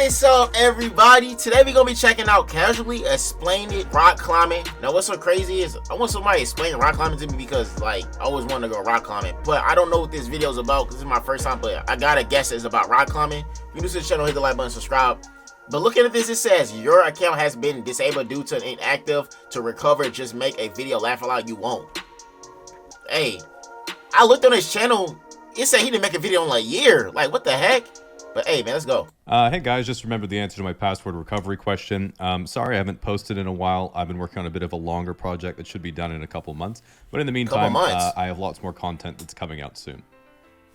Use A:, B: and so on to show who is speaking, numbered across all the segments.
A: What is up, everybody? Today we're gonna be checking out Casually Explained Rock Climbing. Now what's so crazy is I want somebody to explain rock climbing to me because like I always wanted to go rock climbing, but I don't know what this video is about because this is my first time, but I gotta guess it's about rock climbing. If you're new to the channel, hit the like button, subscribe. But looking at this, it says your account has been disabled due to inactive. To recover, just make a video, laugh aloud, you won't. Hey, I looked on his channel, it said he didn't make a video in like a year. Like, what the heck? But hey, man, let's go.
B: Hey guys, just remembered the answer to my password recovery question. Sorry I haven't posted in a while. I've been working on a bit of a longer project that should be done in a couple months. But in the meantime, I have lots more content that's coming out soon.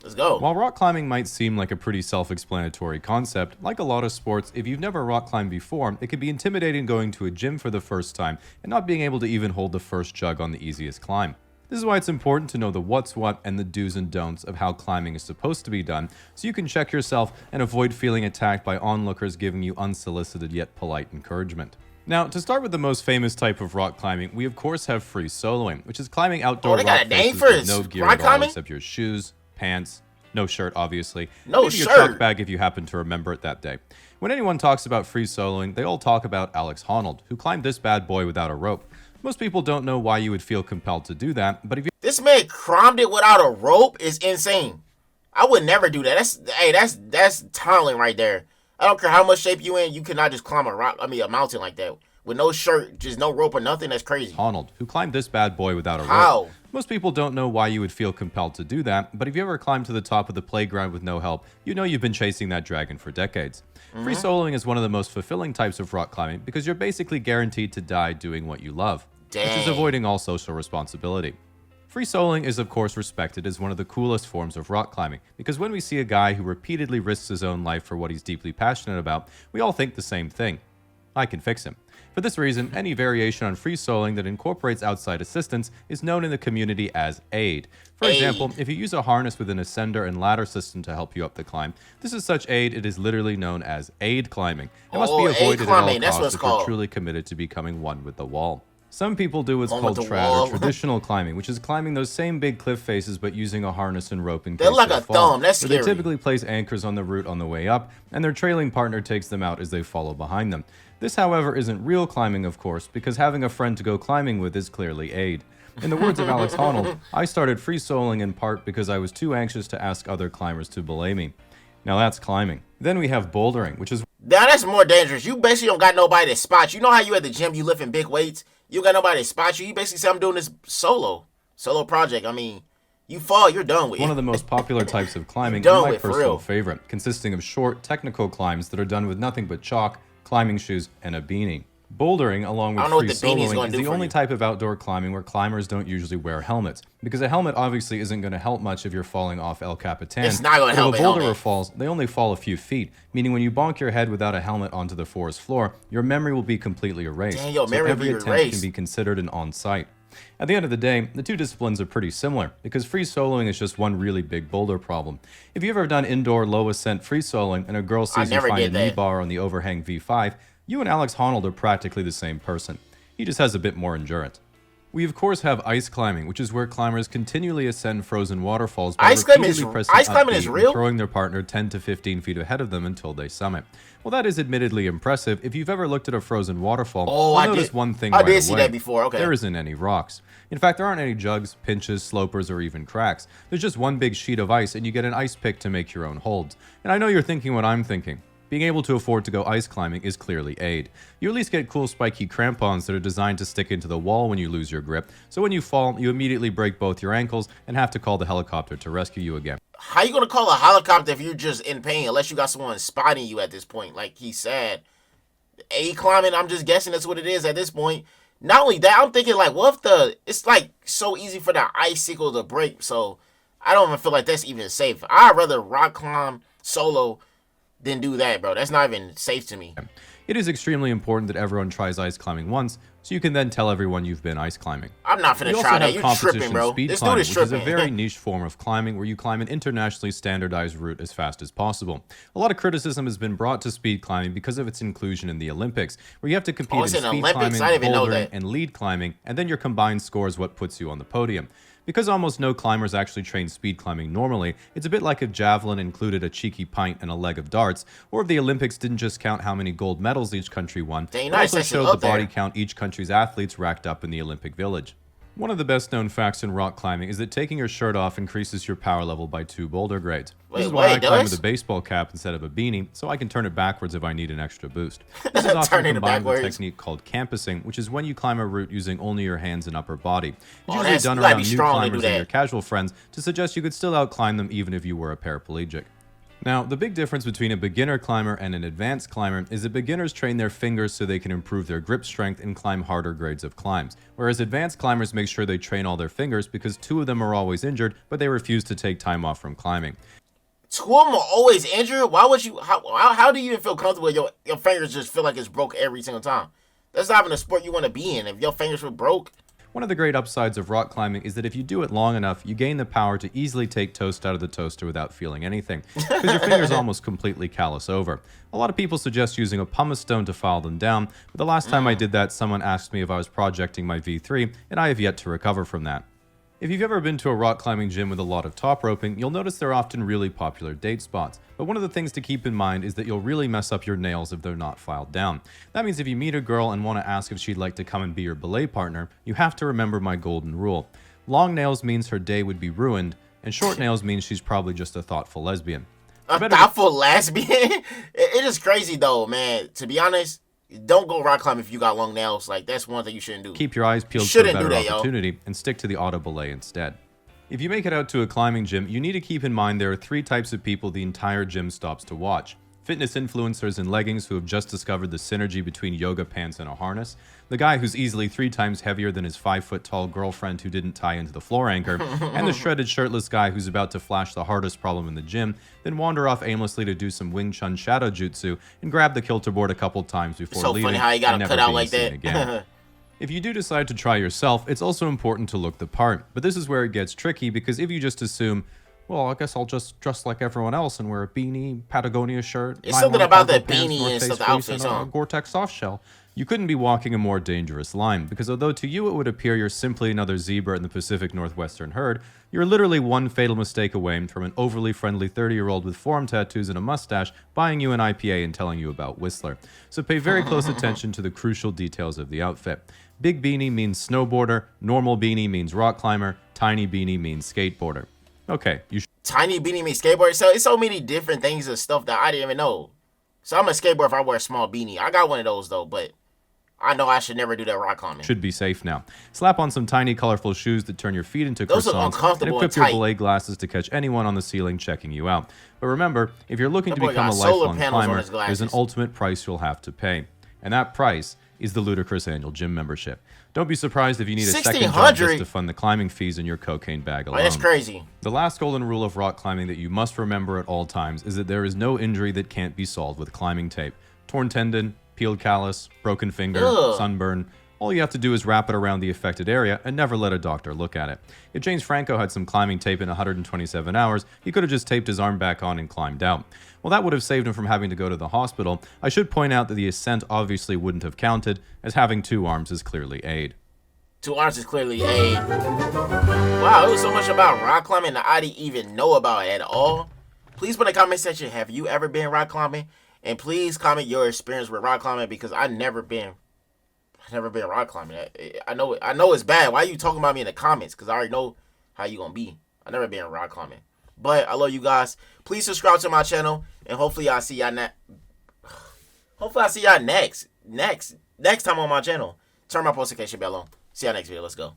A: Let's go.
B: While rock climbing might seem like a pretty self-explanatory concept, like a lot of sports, if you've never rock climbed before, it can be intimidating going to a gym for the first time and not being able to even hold the first jug on the easiest climb. This is why it's important to know the what's what and the do's and don'ts of how climbing is supposed to be done, so you can check yourself and avoid feeling attacked by onlookers giving you unsolicited yet polite encouragement. Now, to start with the most famous type of rock climbing, we of course have free soloing, which is climbing outdoor rock faces with no gear at all except your shoes, pants, no shirt obviously, maybe your chalk bag if you happen to remember it that day. When anyone talks about free soloing, they all talk about Alex Honnold, who climbed this bad boy without a rope. Most people don't know why you would feel compelled to do that, but if you—
A: This man climbed it without a rope is insane. I would never do that. That's tunneling right there. I don't care how much shape you in, you cannot just climb a mountain like that. With no shirt, just no rope or nothing, that's crazy.
B: Honnold, who climbed this bad boy without a rope. Most people don't know why you would feel compelled to do that, but if you ever climbed to the top of the playground with no help, you know you've been chasing that dragon for decades. Free soloing is one of the most fulfilling types of rock climbing because you're basically guaranteed to die doing what you love, which is avoiding all social responsibility. Free soloing is of course respected as one of the coolest forms of rock climbing because when we see a guy who repeatedly risks his own life for what he's deeply passionate about, we all think the same thing: I can fix him. For this reason, any variation on free soloing that incorporates outside assistance is known in the community as aid. For example, if you use a harness with an ascender and ladder system to help you up the climb, this is such aid it is literally known as aid climbing. It must be avoided at all costs if you're truly committed to becoming one with the wall. Some people do what's called trad, or traditional climbing, which is climbing those same big cliff faces but using a harness and rope in case
A: like a thumb. That's scary.
B: They typically place anchors on the route on the way up, and their trailing partner takes them out as they follow behind them. This, however, isn't real climbing, of course, because having a friend to go climbing with is clearly aid. In the words of Alex Honnold, I started free soloing in part because I was too anxious to ask other climbers to belay me. Now that's climbing. Then we have bouldering, which is—
A: Now that's more dangerous. You basically don't got nobody to spot you. You know how you at the gym, you lifting big weights? You got nobody to spot you. You basically say, I'm doing this solo project. I mean, you fall, you're done with.
B: One of the most popular types of climbing, and my personal favorite, consisting of short, technical climbs that are done with nothing but chalk, climbing shoes, and a beanie. Bouldering, along with free soloing, is the only type of outdoor climbing where climbers don't usually wear helmets, because a helmet obviously isn't going to help much if you're falling off El Capitan.
A: It's not going to help.
B: If a boulderer falls, they only fall a few feet, meaning when you bonk your head without a helmet onto the forest floor, your memory will be completely erased.
A: Dang, so
B: every attempt can be considered an on-site. At the end of the day, the two disciplines are pretty similar, because free soloing is just one really big boulder problem. If you've ever done indoor low ascent free soloing and a girl sees you find a knee bar on the overhang V5, you and Alex Honnold are practically the same person. He just has a bit more endurance. We of course have ice climbing, which is where climbers continually ascend frozen waterfalls by repeatedly pressing up and throwing their partner 10 to 15 feet ahead of them until they summit. Well, that is admittedly impressive. If you've ever looked at a frozen waterfall, you'll notice one thing right away. I did see that before, okay. There isn't any rocks. In fact, there aren't any jugs, pinches, slopers, or even cracks. There's just one big sheet of ice, and you get an ice pick to make your own holds. And I know you're thinking what I'm thinking. Being able to afford to go ice climbing is clearly aid. You at least get cool spiky crampons that are designed to stick into the wall when you lose your grip, so when you fall, you immediately break both your ankles and have to call the helicopter to rescue you again.
A: How you gonna call a helicopter if you're just in pain, unless you got someone spotting you at this point, like he said? Aid climbing, I'm just guessing that's what it is at this point. Not only that, I'm thinking like, what if it's like so easy for the icicle to break, so I don't even feel like that's even safe. I'd rather rock climb solo then do that, bro. That's not even safe to me.
B: It is extremely important that everyone tries ice climbing once, so you can then tell everyone you've been ice climbing.
A: I'm not finna try that. You're tripping, bro.
B: This dude is tripping. Which is a very niche form of climbing where you climb an internationally standardized route as fast as possible. A lot of criticism has been brought to speed climbing because of its inclusion in the Olympics, where you have to compete in speed climbing, bouldering, and lead climbing, and then your combined score is what puts you on the podium. Because almost no climbers actually train speed climbing normally, it's a bit like if javelin included a cheeky pint and a leg of darts, or if the Olympics didn't just count how many gold medals each country won, but also showed the body count each country's athletes racked up in the Olympic Village. One of the best known facts in rock climbing is that taking your shirt off increases your power level by 2 boulder grades. This is why I climb with a baseball cap instead of a beanie, so I can turn it backwards if I need an extra boost. This is often combined with a technique called campusing, which is when you climb a route using only your hands and upper body. It's usually done around new climbers and your casual friends to suggest you could still outclimb them even if you were a paraplegic. Now, the big difference between a beginner climber and an advanced climber is that beginners train their fingers so they can improve their grip strength and climb harder grades of climbs, whereas advanced climbers make sure they train all their fingers because 2 of them are always injured, but they refuse to take time off from climbing.
A: 2 of them are always injured? Why would you, how do you even feel comfortable your fingers just feel like it's broke every single time? That's not even a sport you want to be in if your fingers were broke.
B: One of the great upsides of rock climbing is that if you do it long enough, you gain the power to easily take toast out of the toaster without feeling anything, because your fingers almost completely callous over. A lot of people suggest using a pumice stone to file them down, but the last time I did that, someone asked me if I was projecting my V3, and I have yet to recover from that. If you've ever been to a rock climbing gym with a lot of top roping, you'll notice they're often really popular date spots. But one of the things to keep in mind is that you'll really mess up your nails if they're not filed down. That means if you meet a girl and want to ask if she'd like to come and be your belay partner, you have to remember my golden rule. Long nails means her day would be ruined, and short nails means she's probably just a thoughtful lesbian.
A: A thoughtful lesbian? It is crazy though, man. To be honest, don't go rock climbing if you got long nails. Like, that's one thing you shouldn't do.
B: Keep your eyes peeled for a better opportunity and stick to the auto belay instead. If you make it out to a climbing gym, you need to keep in mind there are 3 types of people the entire gym stops to watch. Fitness influencers in leggings who have just discovered the synergy between yoga pants and a harness, the guy who's easily 3 times heavier than his 5-foot-tall girlfriend who didn't tie into the floor anchor, and the shredded shirtless guy who's about to flash the hardest problem in the gym, then wander off aimlessly to do some Wing Chun shadow jutsu and grab the kilter board a couple times before leaving.
A: So funny how you got to cut out like that.
B: Again. If you do decide to try yourself, it's also important to look the part, but this is where it gets tricky because if you just assume, well, I guess I'll just dress like everyone else and wear a beanie, Patagonia shirt.
A: It's something about that beanie and stuff, the outfits
B: on. A Gore-Tex soft shell. You couldn't be walking a more dangerous line, because although to you it would appear you're simply another zebra in the Pacific Northwestern herd, you're literally one fatal mistake away from an overly friendly 30-year-old with forearm tattoos and a mustache buying you an IPA and telling you about Whistler. So pay very close attention to the crucial details of the outfit. Big beanie means snowboarder, normal beanie means rock climber, tiny beanie means skateboarder. Okay,
A: tiny beanie means skateboarder. So it's so many different things and stuff that I didn't even know. So I'm a skateboarder if I wear a small beanie. I got one of those though, but I know I should never do that rock climbing.
B: Should be safe now. Slap on some tiny colorful shoes that turn your feet into croissants and equip your belay glasses to catch anyone on the ceiling checking you out. But remember, if you're looking to become a lifelong climber, there's an ultimate price you'll have to pay. And that price is the ludicrous annual gym membership. Don't be surprised if you need a second job just to fund the climbing fees in your cocaine bag alone.
A: Oh, that's crazy.
B: The last golden rule of rock climbing that you must remember at all times is that there is no injury that can't be solved with climbing tape. Torn tendon, peeled callus, broken finger, sunburn. All you have to do is wrap it around the affected area and never let a doctor look at it. If James Franco had some climbing tape in 127 hours, he could have just taped his arm back on and climbed out. Well, that would have saved him from having to go to the hospital. I should point out that the ascent obviously wouldn't have counted, as having 2 arms is clearly aid.
A: 2 arms is clearly aid. Wow, it was so much about rock climbing that I didn't even know about at all. Please put in the comment section, have you ever been rock climbing? And please comment your experience with rock climbing, because I've never been rock climbing. I know it's bad. Why are you talking about me in the comments? Because I already know how you gonna be. I've never been rock climbing. But I love you guys. Please subscribe to my channel, and hopefully I'll see y'all next time on my channel. Turn my post notification bell on. See y'all next video. Let's go.